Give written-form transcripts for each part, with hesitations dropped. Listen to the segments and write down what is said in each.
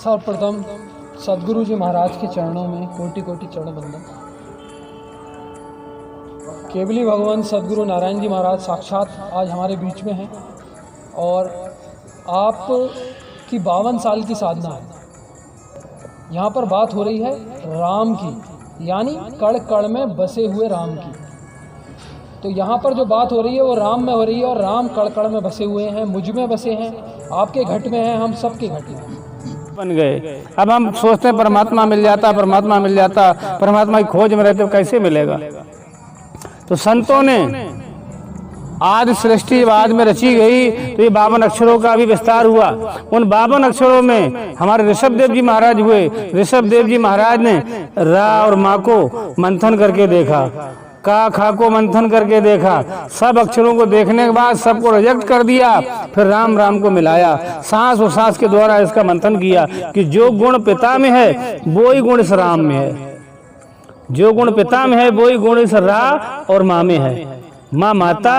सर्वप्रथम सद्गुरु जी महाराज के चरणों में कोटि कोटि चरण वंदन। केवली भगवान सद्गुरु नारायण जी महाराज साक्षात आज हमारे बीच में हैं और आप की 52 साल की साधना है। यहाँ पर बात हो रही है राम की, यानी कण कण में बसे हुए राम की। तो यहाँ पर जो बात हो रही है वो राम में हो रही है और राम कण कण में बसे हुए हैं, मुझ में बसे हैं, आपके घट में हैं, हम सबके घट में बन गए। अब हम सोचते हैं परमात्मा मिल जाता, परमात्मा मिल जाता, परमात्मा की खोज में रहते हो कैसे मिलेगा। तो संतों ने आदि सृष्टि बाद में रची गई तो ये 52 अक्षरों का भी विस्तार हुआ। उन 52 अक्षरों में हमारे ऋषभ देव जी महाराज हुए। ऋषभ देव जी महाराज ने रा और माँ को मंथन करके देखा, का खा को मंथन करके देखा, सब अक्षरों को देखने के बाद सबको रिजेक्ट कर दिया, फिर राम राम को मिलाया। सांस और सांस के द्वारा इसका मंथन किया कि जो गुण पिता में है वो ही गुण इस राम में है, जो गुण पिता में है वो ही गुण इस रा और माँ में है। माँ माता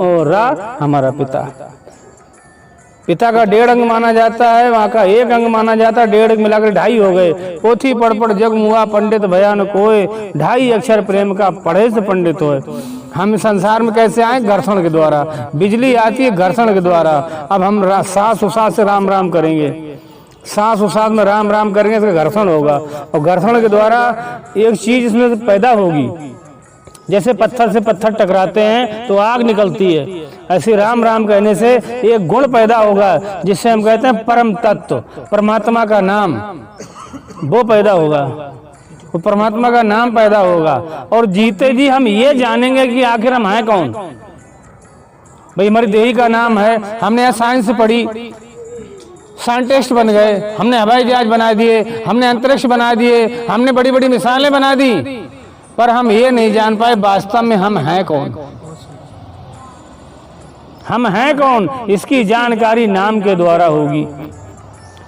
और रा हमारा पिता। पिता का 1.5 अंग माना जाता है, वहाँ का 1 अंग माना जाता है, 1.5 मिलाकर 2.5 हो गए। पोथी पढ़ पढ़ जग मुआ पंडित भयान कोय, 2.5 अक्षर प्रेम का पढ़े से पंडित होए। हम संसार में कैसे आए? घर्षण के द्वारा। बिजली आती है घर्षण के द्वारा। अब हम सांस उसास से राम राम करेंगे, सांस उसास में राम राम करेंगे, इसका घर्षण होगा और घर्षण के द्वारा एक चीज इसमें पैदा होगी। जैसे पत्थर से पत्थर टकराते हैं तो आग निकलती है, ऐसे राम राम कहने से एक गुण पैदा होगा जिससे हम कहते हैं परम तत्व, परमात्मा का नाम वो पैदा होगा, वो परमात्मा का नाम पैदा होगा। और जीते जी हम ये जानेंगे कि आखिर हम हैं कौन। भाई हमारी देही का नाम है, हमने यहाँ साइंस पढ़ी, साइंटिस्ट बन गए, हमने हवाई जहाज बना दिए, हमने अंतरिक्ष बना दिए, हमने बड़ी बड़ी मिसाइलें बना दी, पर हम ये नहीं जान पाए वास्तव में हम हैं कौन। हम हैं कौन इसकी जानकारी नाम के द्वारा होगी,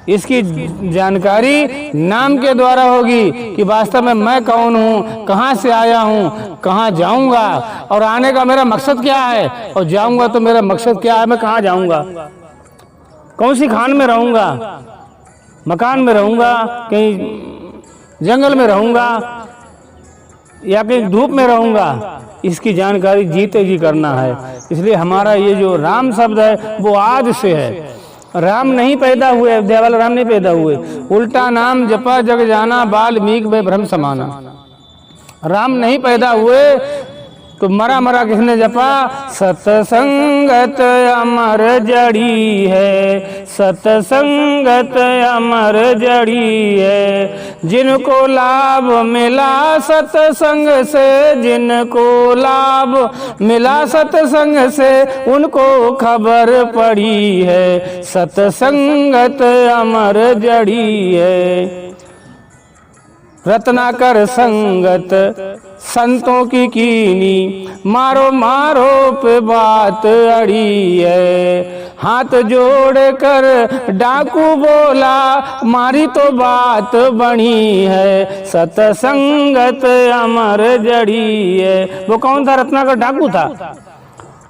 इसकी जानकारी नाम के द्वारा होगी कि वास्तव में मैं कौन हूँ, कहाँ से आया हूँ, कहाँ जाऊँगा और आने का मेरा मकसद क्या है, और जाऊँगा तो मेरा मकसद क्या है, मैं कहाँ जाऊँगा, कौन सी खान में रहूँगा, मकान में रहूँगा, कहीं जंगल में रहूँगा या कहीं धूप में रहूँगा, इसकी जानकारी जीते जी करना है। इसलिए हमारा ये जो राम शब्द है वो आदि से है। राम नहीं पैदा हुए, देवल राम नहीं पैदा हुए, उल्टा नाम जपा जग जाना, वाल्मीकि में भ्रम समाना। राम नहीं पैदा हुए तो मरा मरा किसने जपा? सतसंगत अमर जड़ी है, सतसंगत अमर जड़ी है। जिनको लाभ मिला सत्संग से, जिनको लाभ मिला सत्संग से, उनको खबर पड़ी है, सतसंगत अमर जड़ी है। रत्नाकर संगत संतों की कीनी, मारो मारो पे बात अड़ी है। हाथ जोड़ कर डाकू बोला, मारी तो बात बनी है, सतसंगत अमर जड़ी है। वो कौन था? रत्नाकर डाकू था,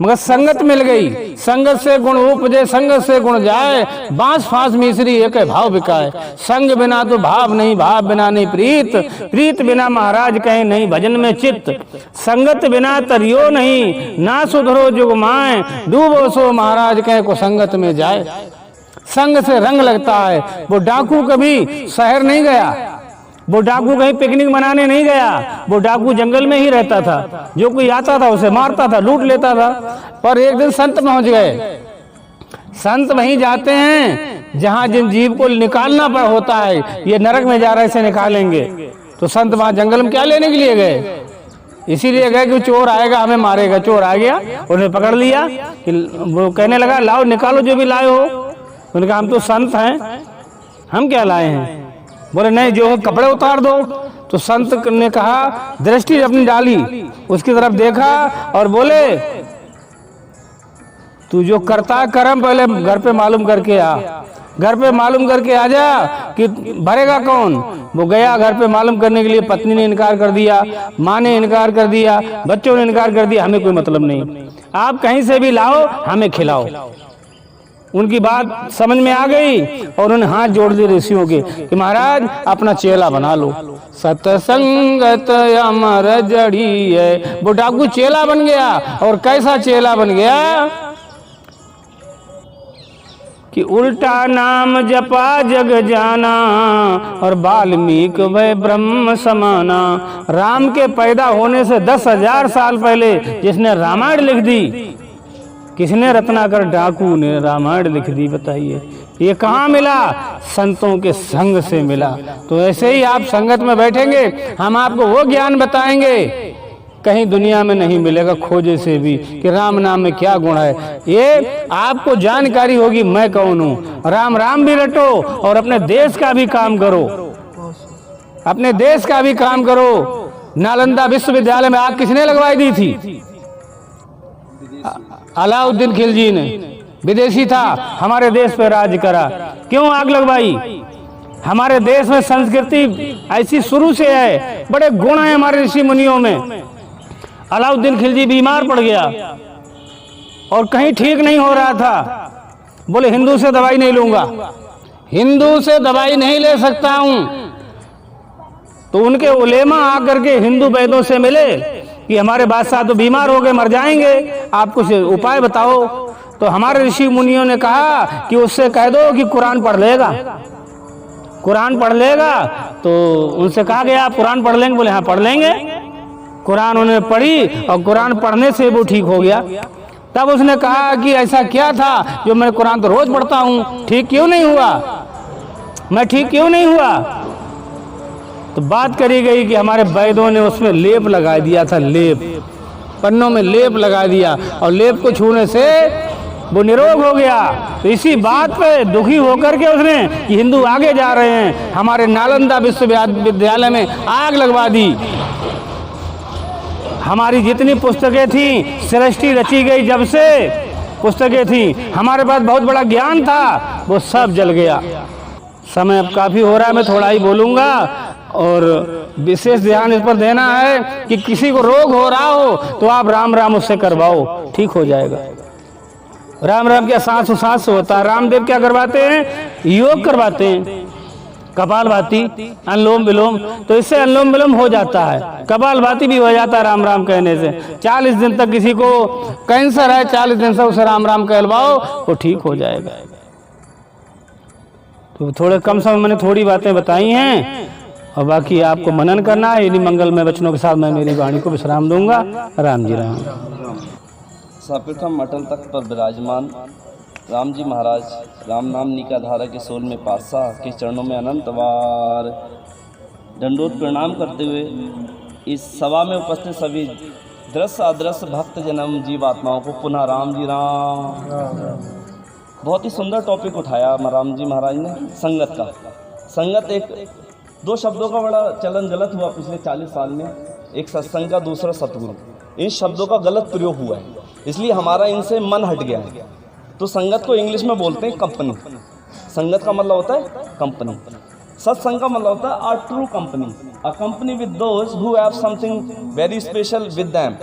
मगर संगत मिल गई। संगत से गुण उपजे, संगत से गुण जाए, बांस फांस मिश्री एक भाव बिकाए। संग बिना तो भाव नहीं, भाव बिना नहीं प्रीत, प्रीत बिना महाराज कहे नहीं भजन में चित्त। संगत बिना तरियो नहीं, ना सुधरो जुग माए, डूबो सो महाराज कहे को संगत में जाए। संग से रंग लगता है। वो डाकू कभी शहर नहीं गया, वो डाकू कहीं पिकनिक मनाने नहीं गया, वो डाकू जंगल में ही रहता था। जो कोई आता था उसे मारता था, लूट लेता था। पर एक दिन संत पहुंच गए। संत वहीं जाते हैं जहां जिन जीव को निकालना पड़ होता है, ये नरक में जा रहे से निकालेंगे। तो संत वहां जंगल में क्या लेने के लिए गए? इसीलिए गए कि चोर आएगा हमें मारेगा। चोर आ गया, उन्हें पकड़ लिया, वो कहने लगा लाओ निकालो जो भी लाए हो। उन्होंने कहा हम तो संत हैं, हम क्या लाए हैं? बोले नहीं, जो हो कपड़े उतार दो। तो संत ने कहा, दृष्टि अपनी डाली, उसकी तरफ देखा और बोले तू जो करता कर्म पहले घर पे मालूम करके आ, घर पे मालूम करके आ जा कि भरेगा कौन। वो गया घर पे मालूम करने के लिए, पत्नी ने इनकार कर दिया, माँ ने इनकार कर दिया, बच्चों ने इनकार कर दिया, हमें कोई मतलब नहीं, आप कहीं से भी लाओ हमें खिलाओ। उनकी बात समझ में आ गई और उन्हें हाथ जोड़ दिए ऋषियों के कि महाराज अपना चेला बना लो। सतसंगत अमर जड़ी है, वो डाकू चेला बन गया। और कैसा चेला बन गया कि उल्टा नाम जपा जग जाना और वाल्मीकि वह ब्रह्म समाना। राम के पैदा होने से 10,000 साल पहले जिसने रामायण लिख दी, किसने? रत्नाकर डाकू ने रामायण लिख दी। बताइए ये कहाँ मिला? संतों के संग से मिला। तो ऐसे ही आप संगत में बैठेंगे, हम आपको वो ज्ञान बताएंगे कहीं दुनिया में नहीं मिलेगा खोजे से भी कि राम नाम में क्या गुण है। ये आपको जानकारी होगी मैं कौन हूँ। राम राम भी रटो और अपने देश का भी काम करो, अपने देश का भी काम करो। नालंदा विश्वविद्यालय में आग किसने लगवाई दी थी? अलाउद्दीन खिलजी ने, विदेशी था, हमारे देश पे राज करा। क्यों आग लगवाई? हमारे देश में संस्कृति ऐसी शुरू से है, बड़े गुण हैं हमारे ऋषि मुनियों में। अलाउद्दीन खिलजी बीमार पड़ गया और कहीं ठीक नहीं हो रहा था, बोले हिंदू से दवाई नहीं लूंगा, हिंदू से दवाई नहीं ले सकता हूं। तो उनके उलेमा आकर के हिंदू वैद्यों से मिले कि हमारे बादशाह तो बीमार हो गए, मर जाएंगे, आप कुछ उपाय बताओ। तो हमारे ऋषि मुनियों ने कहा कि उससे कह दो कि कुरान पढ़ लेगा, कुरान पढ़ लेगा। तो उनसे कहा गया आप कुरान पढ़ लेंगे? बोले हाँ पढ़ लेंगे। कुरान उन्होंने पढ़ी और कुरान पढ़ने से वो ठीक हो गया। तब उसने कहा कि ऐसा क्या था जो मैं कुरान तो रोज पढ़ता हूँ, ठीक क्यों नहीं हुआ, मैं ठीक क्यों नहीं हुआ? तो बात करी गई कि हमारे वैद्यों ने उसमें लेप लगा दिया था, लेप, पन्नों में लेप लगा दिया और लेप को छूने से वो निरोग हो गया। तो इसी बात पे दुखी होकर के उसने कि हिंदू आगे जा रहे हैं, हमारे नालंदा विश्वविद्यालय में आग लगवा दी। हमारी जितनी पुस्तकें थी, सृष्टि रची गई जब से पुस्तकें थी, हमारे पास बहुत बड़ा ज्ञान था, वो सब जल गया। समय अब काफ़ी हो रहा है, मैं थोड़ा ही बोलूँगा और विशेष ध्यान इस पर देना है कि किसी को रोग हो रहा हो तो आप राम राम उससे करवाओ, ठीक हो जाएगा। राम राम क्या सांस उसास होता है। रामदेव क्या करवाते हैं? योग करवाते हैं, कपालभाति, अनुलोम विलोम। तो इससे अनुलोम विलोम हो जाता है, कपालभाति भी हो जाता है राम राम कहने से। 40 दिन तक किसी को कैंसर है, 40 दिन से उसे राम राम कहलवाओ, वो ठीक हो जाएगा। तो थोड़े कम समय मैंने थोड़ी बातें बताई हैं और बाकी आपको मनन करना है। इन्हीं मंगलमय वचनों के साथ मैं मेरी वाणी को विश्राम दूंगा। राम जी राम। सर्वप्रथम अटल तख्त पर विराजमान राम जी महाराज, राम नाम निका धारा के सोल में पातशाह के चरणों में अनंत बार दंडोत प्रणाम करते हुए इस सभा में उपस्थित सभी दृश्य अदृश्य भक्त जन्म जीवात्माओं को पुनः राम जी राम। बहुत ही सुंदर टॉपिक उठाया राम जी महाराज ने, संगत का। संगत एक दो शब्दों का बड़ा चलन गलत हुआ पिछले 40 साल में, एक सत्संग का, दूसरा सतगुरु। इन शब्दों का गलत प्रयोग हुआ है, इसलिए हमारा इनसे मन हट गया है। तो संगत को इंग्लिश में बोलते हैं कंपनी। संगत का मतलब होता है कंपनी। सत्संग का मतलब होता है a true company, a company with those who have something very special with them.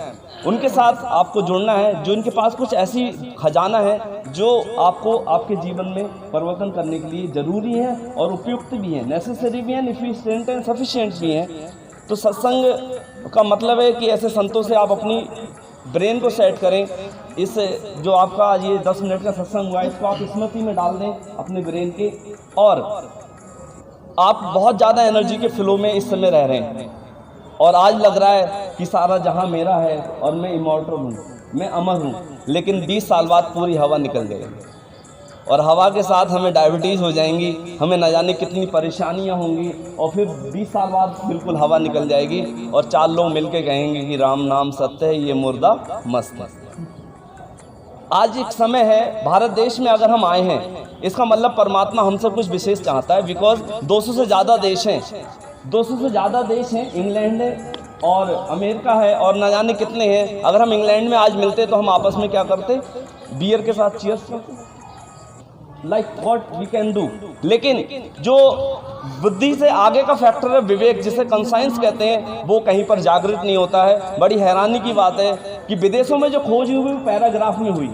उनके साथ आपको जुड़ना है जो इनके पास कुछ ऐसी खजाना है जो आपको आपके जीवन में परिवर्तन करने के लिए ज़रूरी है और उपयुक्त भी है, नेसेसरी भी है, एफिशिएंट एंड सफिशिएंट भी हैं। तो सत्संग का मतलब है कि ऐसे संतों से आप अपनी ब्रेन को सेट करें। इस जो आपका आज ये 10 मिनट का सत्संग हुआ है, इसको आप स्मृति में डाल दें अपने ब्रेन के, और आप बहुत ज़्यादा एनर्जी के फ्लो में इस समय रह रहे हैं और आज लग रहा है कि सारा जहां मेरा है और मैं इमॉर्टल हूँ, मैं अमर हूँ। लेकिन 20 साल बाद पूरी हवा निकल जाएगी और हवा के साथ हमें डायबिटीज़ हो जाएंगी, हमें न जाने कितनी परेशानियां होंगी और फिर 20 साल बाद बिल्कुल हवा निकल जाएगी और 4 लोग मिलके कहेंगे कि राम नाम सत्य है, ये मुर्दा मस्त है। आज एक समय है, भारत देश में अगर हम आए हैं इसका मतलब परमात्मा हमसे कुछ विशेष चाहता है। बिकॉज 200 से ज़्यादा देश हैं, 200 से ज़्यादा देश हैं, इंग्लैंड है और अमेरिका है और न जाने कितने हैं। अगर हम इंग्लैंड में आज मिलते तो हम आपस में क्या करते? बियर के साथ चीयर्स करते, like what we can do. लेकिन जो बुद्धि से आगे का फैक्टर है विवेक, जिसे कॉन्साइंस कहते हैं, वो कहीं पर जागृत नहीं होता है। बड़ी हैरानी की बात है कि विदेशों में जो खोज हुई वो पैराग्राफ में हुई,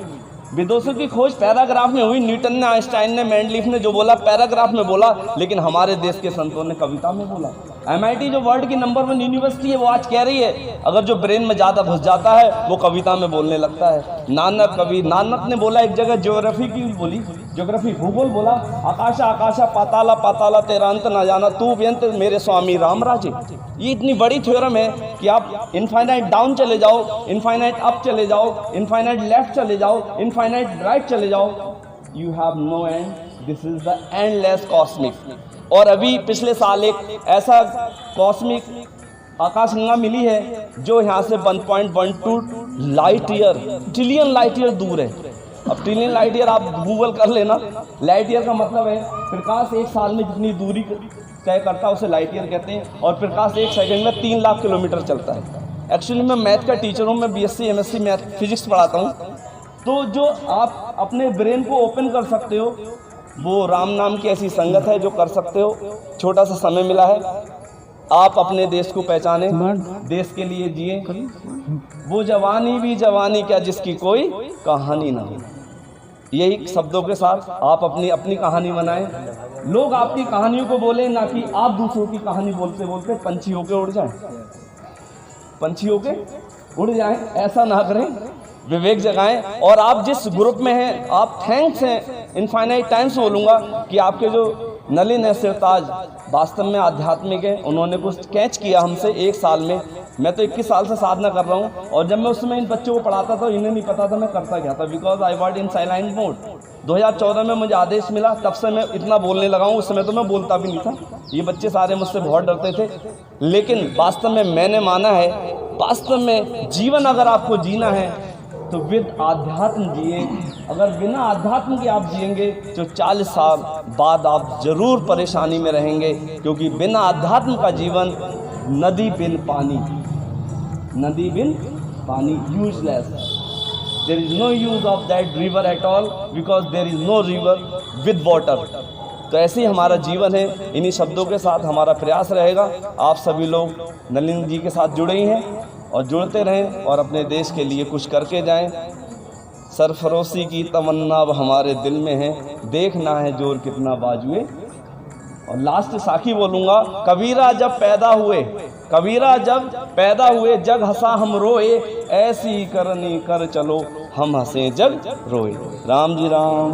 विदोषों की खोज पैराग्राफ में हुई। न्यूटन ने, आइंस्टाइन ने, मेंडलीफ ने जो बोला पैराग्राफ में बोला, लेकिन हमारे देश के संतों ने कविता में बोला। MIT जो वर्ल्ड की नंबर 1 यूनिवर्सिटी है, वो आज कह रही है अगर जो ब्रेन में ज़्यादा घुस जाता है वो कविता में बोलने लगता है। नानक ने बोला एक जगह, ज्योग्राफी की बोली, ज्योग्राफी भूगोल बोला, आकाशा आकाशा पाताला पाताला तेरा अंत ना जाना तू व्यंत मेरे स्वामी राम राजे। ये इतनी बड़ी थ्योरम है कि आप इनफाइनाइट डाउन चले जाओ, इनफाइनाइट अप चले जाओ, इनफाइनाइट लेफ्ट चले जाओ, इनफाइनाइट राइट चले जाओ, you have no end, this is the endless cosmic. और अभी पिछले साल एक ऐसा कॉस्मिक आकाशगंगा मिली है जो यहाँ से 1.12 light year, trillion light year दूर है। अब ट्रिलियन लाइट ईयर आप गूगल कर लेना, लाइट ईयर का मतलब है प्रकाश एक साल में जितनी दूरी तय करता है उसे लाइट ईयर कहते हैं, और प्रकाश एक सेकंड में 3 लाख किलोमीटर चलता है। एक्चुअली मैं मैथ का टीचर हूँ, मैं BSc MSc मैथ फिजिक्स पढ़ाता हूँ। तो जो आप अपने ब्रेन को ओपन कर सकते हो वो राम नाम की ऐसी संगत है जो कर सकते हो। छोटा सा समय मिला है, आप अपने देश को पहचाने, देश के लिए जिए। वो जवानी भी जवानी क्या जिसकी कोई कहानी ना हो। यही शब्दों के साथ आप अपनी कहानी बनाएं। लोग आपकी कहानियों को बोले, ना कि आप दूसरों की कहानी बोलते बोलते पंछी होके उड़ जाएं, पंछी होके उड़ जाएं। ऐसा ना करें, विवेक जगाएं। और आप जिस ग्रुप में हैं, आप थैंक्स हैं, इनफाइनाइट टाइम्स बोलूँगा कि आपके जो नलिन है सिरताज वास्तव में आध्यात्मिक है। उन्होंने कुछ कैच किया हमसे 1 साल में। मैं तो 21 साल से साधना कर रहा हूँ, और जब मैं उस समय इन बच्चों को पढ़ाता था इन्हें नहीं पता था मैं करता क्या था, because I word in silent mode. 2014 में मुझे आदेश मिला, तब से मैं इतना बोलने लगा हूँ। उस समय तो मैं बोलता भी नहीं था, ये बच्चे सारे मुझसे बहुत डरते थे। लेकिन वास्तव में मैंने माना है, वास्तव में जीवन अगर आपको जीना है तो विद आध्यात्म जिए। अगर बिना आध्यात्म के आप जिएंगे तो 40 साल बाद आप जरूर परेशानी में रहेंगे, क्योंकि बिना आध्यात्म का जीवन नदी बिन पानी, नदी बिन पानी, useless. There is no use of that river at all, because there is no river with water. तो ऐसे ही हमारा जीवन है। इन्हीं शब्दों के साथ हमारा प्रयास रहेगा। आप सभी लोग नलिन जी के साथ जुड़े ही हैं और जुड़ते रहें और अपने देश के लिए कुछ करके जाएं। सरफरोशी की तमन्ना अब हमारे दिल में है, देखना है जोर कितना बाजुए। और लास्ट साखी बोलूँगा, कबीरा जब पैदा हुए, कबीरा जब पैदा हुए, जग हंसा हम रोए, ऐसी करनी कर चलो हम हंसे जग रोए। राम जी राम।